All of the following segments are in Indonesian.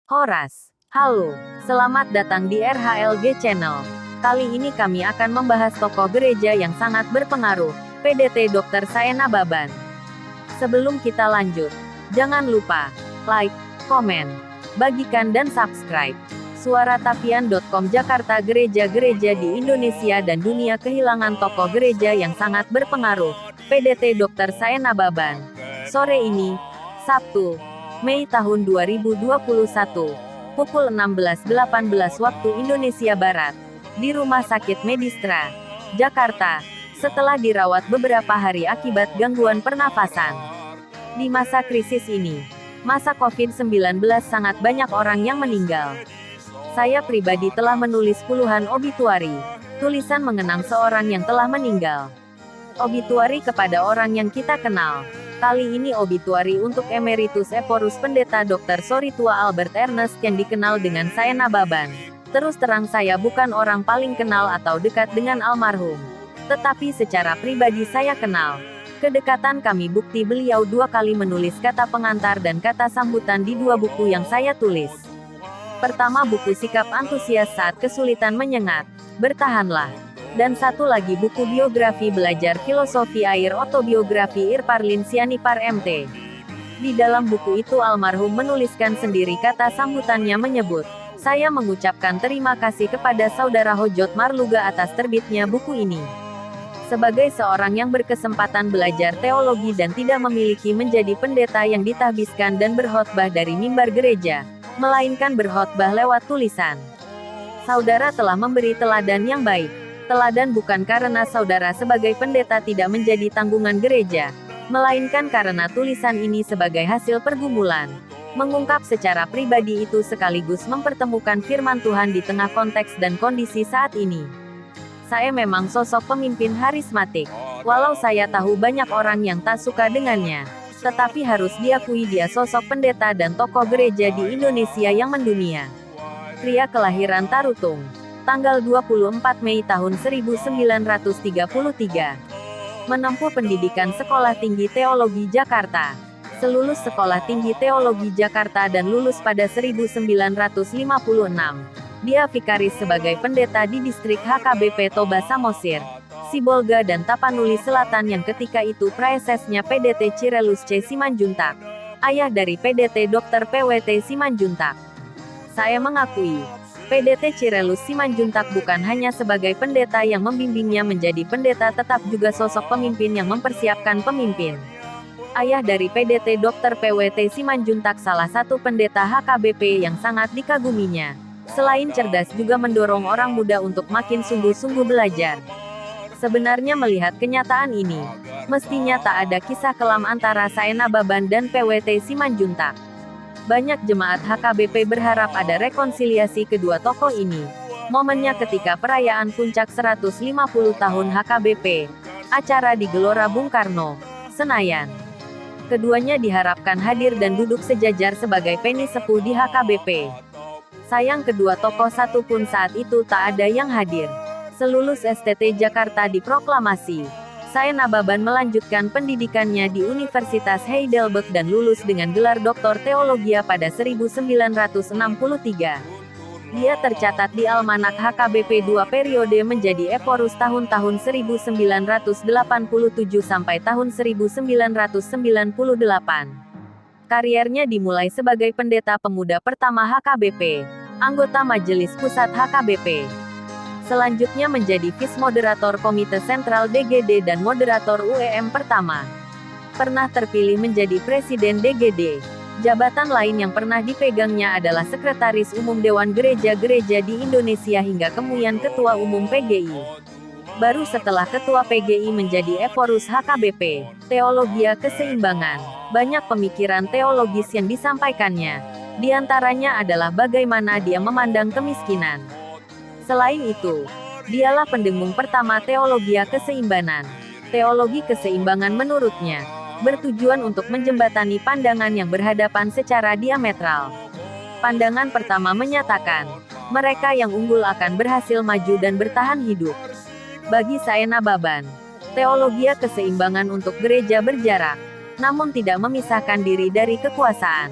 Horas. Halo, selamat datang di RHLG Channel. Kali ini kami akan membahas tokoh gereja yang sangat berpengaruh, PDT Dr. Saena Baban. Sebelum kita lanjut, jangan lupa like, komen, bagikan dan subscribe. Suaratapian.com Jakarta. Gereja-gereja di Indonesia dan dunia kehilangan tokoh gereja yang sangat berpengaruh, PDT Dr. Saena Baban. Sore ini, Sabtu, Mei tahun 2021, pukul 16.18 waktu Indonesia Barat, di Rumah Sakit Medistra, Jakarta, setelah dirawat beberapa hari akibat gangguan pernafasan. Di masa krisis ini, masa COVID-19, sangat banyak orang yang meninggal. Saya pribadi telah menulis puluhan obituari, tulisan mengenang seorang yang telah meninggal. Obituari kepada orang yang kita kenal. Kali ini obituari untuk Emeritus Eporus Pendeta Dr. Soritua Albert Ernest yang dikenal dengan Saena Baban. Terus terang saya bukan orang paling kenal atau dekat dengan almarhum. Tetapi secara pribadi saya kenal. Kedekatan kami bukti beliau 2 kali menulis kata pengantar dan kata sambutan di 2 buku yang saya tulis. Pertama buku Sikap Antusias Saat Kesulitan Menyengat, Bertahanlah. Dan satu lagi buku biografi Belajar Filosofi Air Autobiografi Irparlin Sianipar MT. Di dalam buku itu almarhum menuliskan sendiri kata sambutannya menyebut, "Saya mengucapkan terima kasih kepada Saudara Hojot Marluga atas terbitnya buku ini. Sebagai seorang yang berkesempatan belajar teologi dan tidak memiliki menjadi pendeta yang ditahbiskan dan berkhotbah dari mimbar gereja, melainkan berkhotbah lewat tulisan. Saudara telah memberi teladan yang baik. Teladan bukan karena saudara sebagai pendeta tidak menjadi tanggungan gereja, melainkan karena tulisan ini sebagai hasil pergumulan. Mengungkap secara pribadi itu sekaligus mempertemukan firman Tuhan di tengah konteks dan kondisi saat ini. Saya memang sosok pemimpin harismatik. Walau saya tahu banyak orang yang tak suka dengannya, tetapi harus diakui dia sosok pendeta dan tokoh gereja di Indonesia yang mendunia. Pria kelahiran Tarutung, tanggal 24 Mei tahun 1933. Menempuh pendidikan Sekolah Tinggi Teologi Jakarta. Selulus Sekolah Tinggi Teologi Jakarta dan lulus pada 1956. Dia vikaris sebagai pendeta di distrik HKBP Toba Samosir, Sibolga dan Tapanuli Selatan yang ketika itu praesesnya PDT Cirelus C. Simanjuntak, ayah dari PDT Dr. PWT Simanjuntak. Saya mengakui, PDT Cirelus Simanjuntak bukan hanya sebagai pendeta yang membimbingnya menjadi pendeta tetapi juga sosok pemimpin yang mempersiapkan pemimpin. Ayah dari PDT Dr. PWT Simanjuntak salah satu pendeta HKBP yang sangat dikaguminya. Selain cerdas juga mendorong orang muda untuk makin sungguh-sungguh belajar. Sebenarnya melihat kenyataan ini, mestinya tak ada kisah kelam antara Saena Baban dan PWT Simanjuntak. Banyak jemaat HKBP berharap ada rekonsiliasi kedua tokoh ini. Momennya ketika perayaan puncak 150 tahun HKBP, acara di Gelora Bung Karno, Senayan. Keduanya diharapkan hadir dan duduk sejajar sebagai peni sepuh di HKBP. Sayang kedua tokoh satu pun saat itu tak ada yang hadir. Selulus STT Jakarta diproklamasi, Saena Baban melanjutkan pendidikannya di Universitas Heidelberg dan lulus dengan gelar Doktor Teologia pada 1963. Dia tercatat di Almanak HKBP 2 periode menjadi Eporus tahun-tahun 1987 sampai tahun 1998. Kariernya dimulai sebagai pendeta pemuda pertama HKBP, anggota Majelis Pusat HKBP. Selanjutnya menjadi Vice Moderator Komite Sentral DGD dan Moderator UEM pertama. Pernah terpilih menjadi Presiden DGD. Jabatan lain yang pernah dipegangnya adalah Sekretaris Umum Dewan Gereja-Gereja di Indonesia hingga kemudian Ketua Umum PGI. Baru setelah Ketua PGI menjadi Eporus HKBP, Teologia Keseimbangan. Banyak pemikiran teologis yang disampaikannya. Di antaranya adalah bagaimana dia memandang kemiskinan. Selain itu, dialah pendengung pertama Teologia Keseimbangan. Teologi keseimbangan menurutnya, bertujuan untuk menjembatani pandangan yang berhadapan secara diametral. Pandangan pertama menyatakan, mereka yang unggul akan berhasil maju dan bertahan hidup. Bagi Saena Baban, Teologia Keseimbangan untuk gereja berjarak, namun tidak memisahkan diri dari kekuasaan.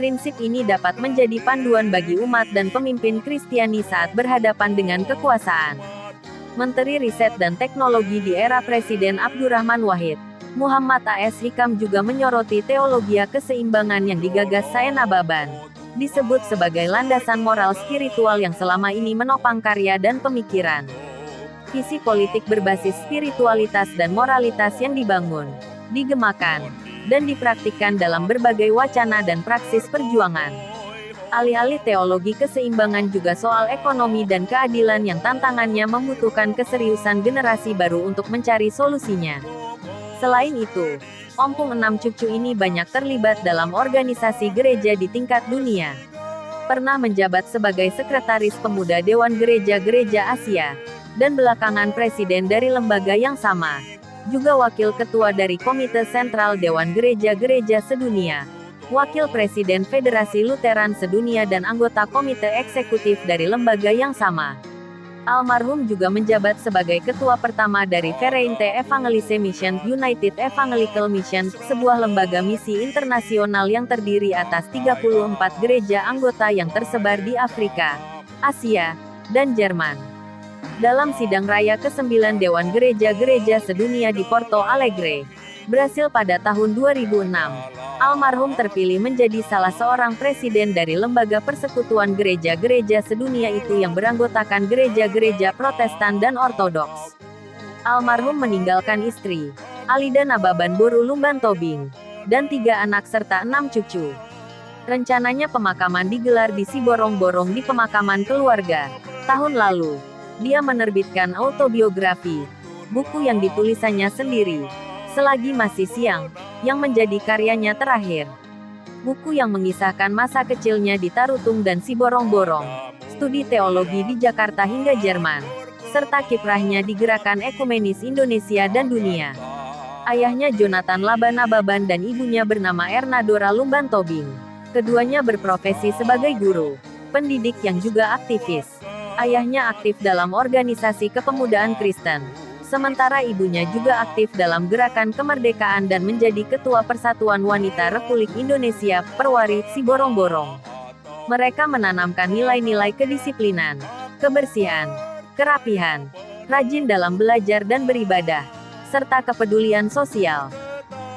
Prinsip ini dapat menjadi panduan bagi umat dan pemimpin Kristiani saat berhadapan dengan kekuasaan. Menteri Riset dan Teknologi di era Presiden Abdurrahman Wahid, Muhammad A.S. Hikam juga menyoroti teologi keseimbangan yang digagas Saena Baban. Disebut sebagai landasan moral spiritual yang selama ini menopang karya dan pemikiran. Visi politik berbasis spiritualitas dan moralitas yang dibangun, digemakan, dan dipraktikkan dalam berbagai wacana dan praksis perjuangan. Alih-alih teologi keseimbangan juga soal ekonomi dan keadilan yang tantangannya membutuhkan keseriusan generasi baru untuk mencari solusinya. Selain itu, Ompong Enam Cucu ini banyak terlibat dalam organisasi gereja di tingkat dunia. Pernah menjabat sebagai Sekretaris Pemuda Dewan Gereja-Gereja Asia, dan belakangan presiden dari lembaga yang sama. Juga wakil ketua dari Komite Sentral Dewan Gereja-Gereja Sedunia, wakil presiden Federasi Lutheran Sedunia dan anggota Komite Eksekutif dari lembaga yang sama. Almarhum juga menjabat sebagai ketua pertama dari Vereinte Evangelise Mission United Evangelical Mission, sebuah lembaga misi internasional yang terdiri atas 34 gereja anggota yang tersebar di Afrika, Asia, dan Jerman. Dalam sidang raya ke-9 Dewan Gereja-Gereja Sedunia di Porto Alegre, Brasil pada tahun 2006, almarhum terpilih menjadi salah seorang presiden dari lembaga persekutuan gereja-gereja sedunia itu yang beranggotakan gereja-gereja Protestan dan Ortodoks. Almarhum meninggalkan istri, Alida Nababan Boru Lumban Tobing, dan 3 anak serta 6 cucu. Rencananya pemakaman digelar di Siborong-Borong di pemakaman keluarga. Tahun lalu, dia menerbitkan autobiografi, buku yang ditulisannya sendiri, Selagi Masih Siang, yang menjadi karyanya terakhir. Buku yang mengisahkan masa kecilnya di Tarutung dan Siborong-Borong, studi teologi di Jakarta hingga Jerman, serta kiprahnya di gerakan ekumenis Indonesia dan dunia. Ayahnya Jonathan Laban Nababan dan ibunya bernama Erna Dora Lumban Tobing. Keduanya berprofesi sebagai guru, pendidik yang juga aktivis. Ayahnya aktif dalam organisasi kepemudaan Kristen. Sementara ibunya juga aktif dalam gerakan kemerdekaan dan menjadi Ketua Persatuan Wanita Republik Indonesia, Perwari, Siborong-Borong. Mereka menanamkan nilai-nilai kedisiplinan, kebersihan, kerapihan, rajin dalam belajar dan beribadah, serta kepedulian sosial.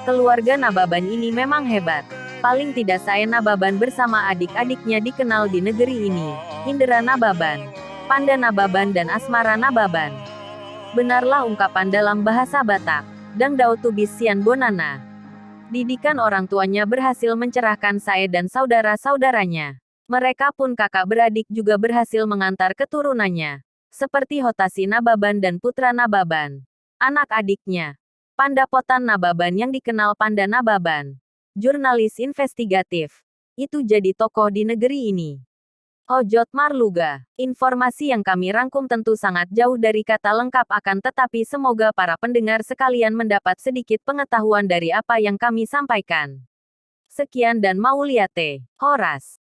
Keluarga Nababan ini memang hebat. Paling tidak Saena Nababan bersama adik-adiknya dikenal di negeri ini, Indra Nababan, Panda Nababan dan Asmara Nababan. Benarlah ungkapan dalam bahasa Batak, Dang Dao Tubis Sian Bonana. Didikan orang tuanya berhasil mencerahkan Sae dan saudara-saudaranya. Mereka pun kakak beradik juga berhasil mengantar keturunannya, seperti Hotasi Nababan dan Putra Nababan. Anak adiknya, Pandapotan Nababan yang dikenal Panda Nababan, jurnalis investigatif, itu jadi tokoh di negeri ini. Hojot Marluga. Informasi yang kami rangkum tentu sangat jauh dari kata lengkap akan tetapi semoga para pendengar sekalian mendapat sedikit pengetahuan dari apa yang kami sampaikan. Sekian dan Mauliate, Horas.